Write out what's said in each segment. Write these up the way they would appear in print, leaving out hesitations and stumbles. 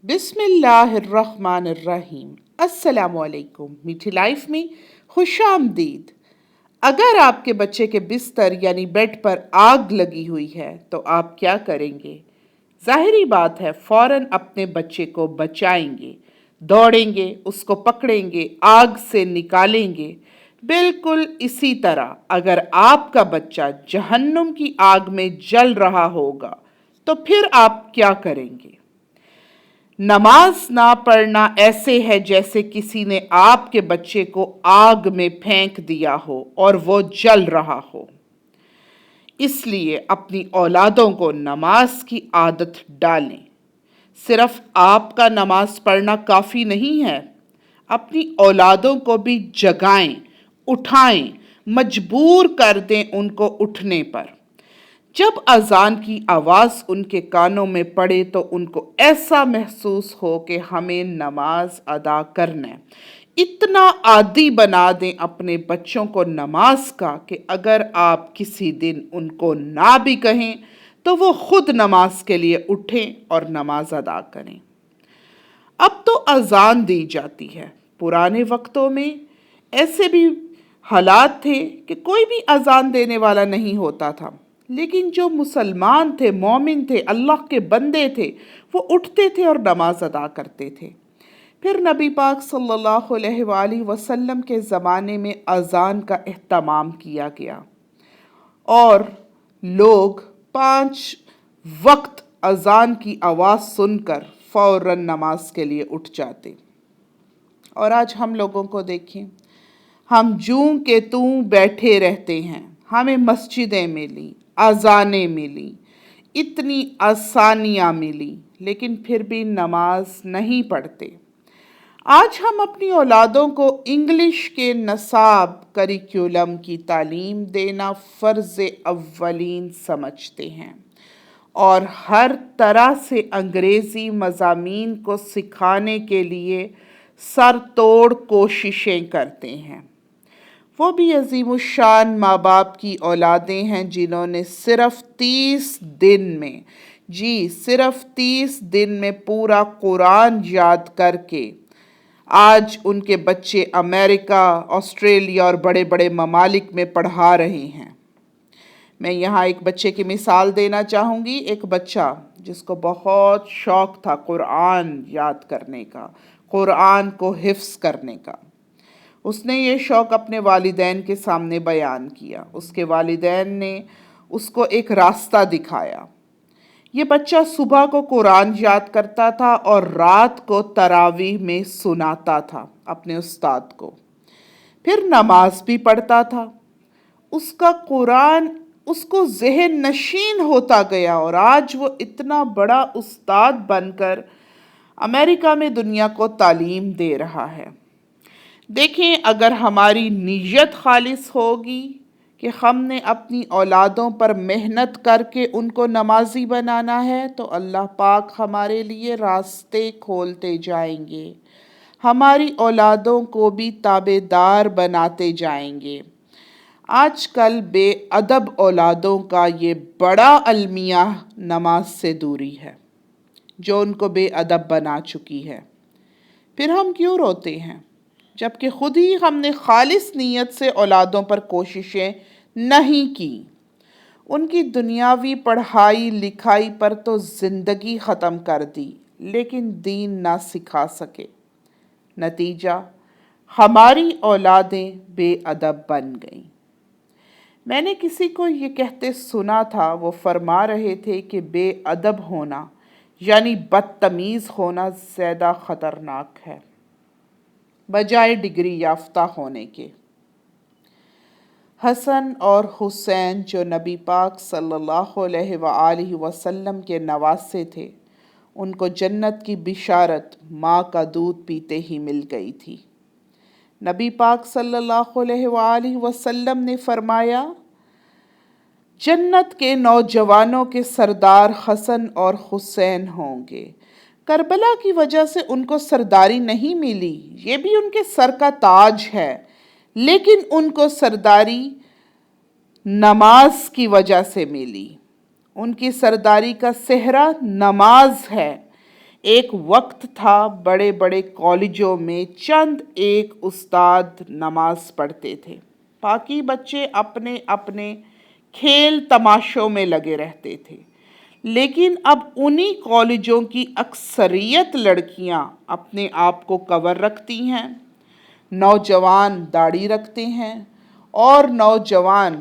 بسم اللہ الرحمن الرحیم۔ السلام علیکم، میٹھی لائف میں خوش آمدید۔ اگر آپ کے بچے کے بستر یعنی بیڈ پر آگ لگی ہوئی ہے تو آپ کیا کریں گے؟ ظاہری بات ہے، فوراً اپنے بچے کو بچائیں گے، دوڑیں گے، اس کو پکڑیں گے، آگ سے نکالیں گے۔ بالکل اسی طرح اگر آپ کا بچہ جہنم کی آگ میں جل رہا ہوگا تو پھر آپ کیا کریں گے؟ نماز نہ پڑھنا ایسے ہے جیسے کسی نے آپ کے بچے کو آگ میں پھینک دیا ہو اور وہ جل رہا ہو۔ اس لیے اپنی اولادوں کو نماز کی عادت ڈالیں۔ صرف آپ کا نماز پڑھنا کافی نہیں ہے، اپنی اولادوں کو بھی جگائیں، اٹھائیں، مجبور کر دیں ان کو اٹھنے پر۔ جب اذان کی آواز ان کے کانوں میں پڑے تو ان کو ایسا محسوس ہو کہ ہمیں نماز ادا کرنا ہے۔ اتنا عادی بنا دیں اپنے بچوں کو نماز کا کہ اگر آپ کسی دن ان کو نہ بھی کہیں تو وہ خود نماز کے لیے اٹھیں اور نماز ادا کریں۔ اب تو اذان دی جاتی ہے، پرانے وقتوں میں ایسے بھی حالات تھے کہ کوئی بھی اذان دینے والا نہیں ہوتا تھا، لیکن جو مسلمان تھے، مومن تھے، اللہ کے بندے تھے، وہ اٹھتے تھے اور نماز ادا کرتے تھے۔ پھر نبی پاک صلی اللہ علیہ وآلہ وسلم کے زمانے میں اذان کا اہتمام کیا گیا اور لوگ 5 وقت اذان کی آواز سن کر فوراً نماز کے لیے اٹھ جاتے۔ اور آج ہم لوگوں کو دیکھیں، ہم جوں کہ توں بیٹھے رہتے ہیں۔ ہمیں مسجدیں ملی، اذانیں ملی، اتنی آسانیاں ملی، لیکن پھر بھی نماز نہیں پڑھتے۔ آج ہم اپنی اولادوں کو انگلش کے نصاب کریکولم کی تعلیم دینا فرض اولین سمجھتے ہیں اور ہر طرح سے انگریزی مضامین کو سکھانے کے لیے سر توڑ کوششیں کرتے ہیں۔ وہ بھی عظیم الشان ماں باپ کی اولادیں ہیں جنہوں نے صرف 30 دن میں، صرف 30 دن میں پورا قرآن یاد کر کے آج ان کے بچے امریکہ، آسٹریلیا اور بڑے بڑے ممالک میں پڑھا رہے ہیں۔ میں یہاں ایک بچے کی مثال دینا چاہوں گی۔ ایک بچہ جس کو بہت شوق تھا قرآن یاد کرنے کا، قرآن کو حفظ کرنے کا، اس نے یہ شوق اپنے والدین کے سامنے بیان کیا۔ اس کے والدین نے اس کو ایک راستہ دکھایا۔ یہ بچہ صبح کو قرآن یاد کرتا تھا اور رات کو تراویح میں سناتا تھا اپنے استاد کو، پھر نماز بھی پڑھتا تھا۔ اس کا قرآن اس کو ذہن نشین ہوتا گیا اور آج وہ اتنا بڑا استاد بن کر امریکہ میں دنیا کو تعلیم دے رہا ہے۔ دیکھیں، اگر ہماری نیت خالص ہوگی کہ ہم نے اپنی اولادوں پر محنت کر کے ان کو نمازی بنانا ہے تو اللہ پاک ہمارے لیے راستے کھولتے جائیں گے، ہماری اولادوں کو بھی تابعدار بناتے جائیں گے۔ آج کل بے ادب اولادوں کا یہ بڑا المیہ نماز سے دوری ہے، جو ان کو بے ادب بنا چکی ہے۔ پھر ہم کیوں روتے ہیں جبکہ خود ہی ہم نے خالص نیت سے اولادوں پر کوششیں نہیں کی؟ ان کی دنیاوی پڑھائی لکھائی پر تو زندگی ختم کر دی لیکن دین نہ سکھا سکے۔ نتیجہ ہماری اولادیں بے ادب بن گئیں۔ میں نے کسی کو یہ کہتے سنا تھا، وہ فرما رہے تھے کہ بے ادب ہونا یعنی بدتمیز ہونا زیادہ خطرناک ہے بجائے ڈگری یافتہ ہونے کے۔ حسن اور حسین جو نبی پاک صلی اللہ علیہ وآلہ وسلم کے نواسے تھے، ان کو جنت کی بشارت ماں کا دودھ پیتے ہی مل گئی تھی۔ نبی پاک صلی اللہ علیہ وآلہ وسلم نے فرمایا، جنت کے نوجوانوں کے سردار حسن اور حسین ہوں گے۔ کربلا کی وجہ سے ان کو سرداری نہیں ملی، یہ بھی ان کے سر کا تاج ہے، لیکن ان کو سرداری نماز کی وجہ سے ملی۔ ان کی سرداری کا صحرا نماز ہے، ایک وقت تھا بڑے بڑے کالجوں میں چند ایک استاد نماز پڑھتے تھے، باقی بچے اپنے اپنے کھیل تماشوں میں لگے رہتے تھے۔ لیکن اب انہی کالجوں کی اکثریت لڑکیاں اپنے آپ کو کور رکھتی ہیں، نوجوان داڑھی رکھتے ہیں اور نوجوان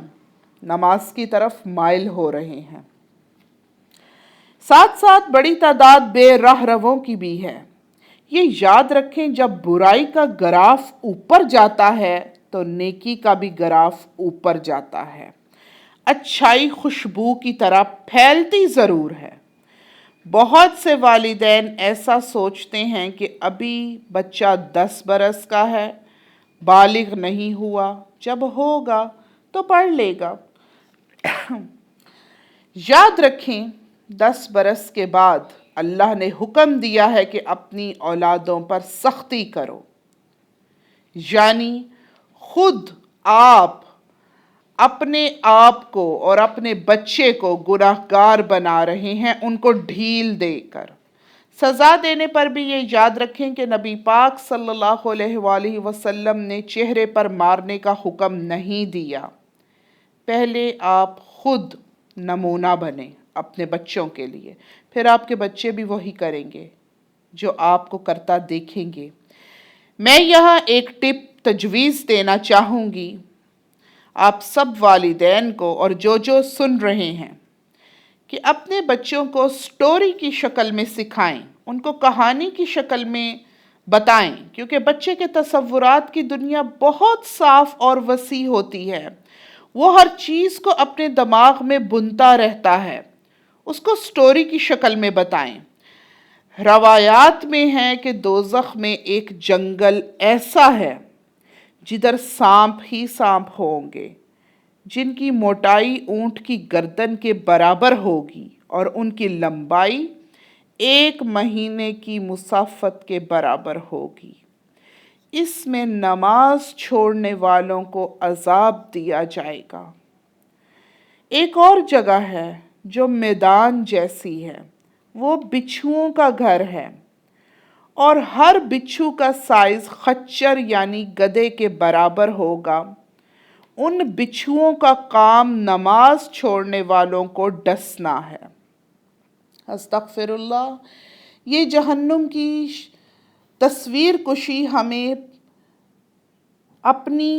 نماز کی طرف مائل ہو رہے ہیں۔ ساتھ ساتھ بڑی تعداد بے راہ رووں کی بھی ہے۔ یہ یاد رکھیں، جب برائی کا گراف اوپر جاتا ہے تو نیکی کا بھی گراف اوپر جاتا ہے۔ اچھائی خوشبو کی طرح پھیلتی ضرور ہے۔ بہت سے والدین ایسا سوچتے ہیں کہ ابھی بچہ 10 برس کا ہے، بالغ نہیں ہوا، جب ہوگا تو پڑھ لے گا۔ یاد رکھیں، 10 برس کے بعد اللہ نے حکم دیا ہے کہ اپنی اولادوں پر سختی کرو، یعنی خود آپ اپنے آپ کو اور اپنے بچے کو گناہگار بنا رہے ہیں، ان کو ڈھیل دے کر۔ سزا دینے پر بھی یہ یاد رکھیں کہ نبی پاک صلی اللہ علیہ وآلہ وسلم نے چہرے پر مارنے کا حکم نہیں دیا۔ پہلے آپ خود نمونہ بنیں اپنے بچوں کے لیے، پھر آپ کے بچے بھی وہی کریں گے جو آپ کو کرتا دیکھیں گے۔ میں یہاں ایک ٹپ تجویز دینا چاہوں گی آپ سب والدین کو، اور جو سن رہے ہیں، کہ اپنے بچوں کو سٹوری کی شکل میں سکھائیں، ان کو کہانی کی شکل میں بتائیں، کیونکہ بچے کے تصورات کی دنیا بہت صاف اور وسیع ہوتی ہے۔ وہ ہر چیز کو اپنے دماغ میں بنتا رہتا ہے۔ اس کو سٹوری کی شکل میں بتائیں۔ روایات میں ہے کہ دوزخ میں ایک جنگل ایسا ہے جدھر سانپ ہی سانپ ہوں گے، جن کی موٹائی اونٹ کی گردن کے برابر ہوگی اور ان کی لمبائی 1 مہینے کی مسافت کے برابر ہوگی۔ اس میں نماز چھوڑنے والوں کو عذاب دیا جائے گا۔ ایک اور جگہ ہے جو میدان جیسی ہے، وہ بچھوؤں کا گھر ہے، اور ہر بچھو کا سائز خچر یعنی گدھے کے برابر ہوگا۔ ان بچھوؤں کا کام نماز چھوڑنے والوں کو ڈسنا ہے۔ استغفر اللہ۔ یہ جہنم کی تصویر کشی ہمیں اپنی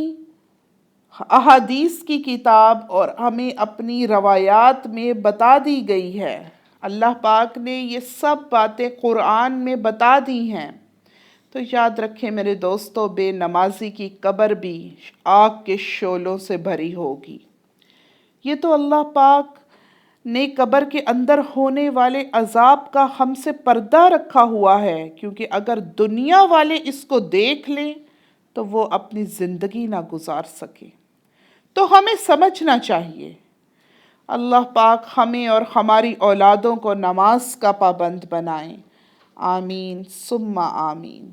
احادیث کی کتاب اور ہمیں اپنی روایات میں بتا دی گئی ہے۔ اللہ پاک نے یہ سب باتیں قرآن میں بتا دی ہیں۔ تو یاد رکھیں میرے دوستو، بے نمازی کی قبر بھی آگ کے شعلوں سے بھری ہوگی۔ یہ تو اللہ پاک نے قبر کے اندر ہونے والے عذاب کا ہم سے پردہ رکھا ہوا ہے، کیونکہ اگر دنیا والے اس کو دیکھ لیں تو وہ اپنی زندگی نہ گزار سکے۔ تو ہمیں سمجھنا چاہیے۔ اللہ پاک ہمیں اور ہماری اولادوں کو نماز کا پابند بنائیں۔ آمین ثم آمین۔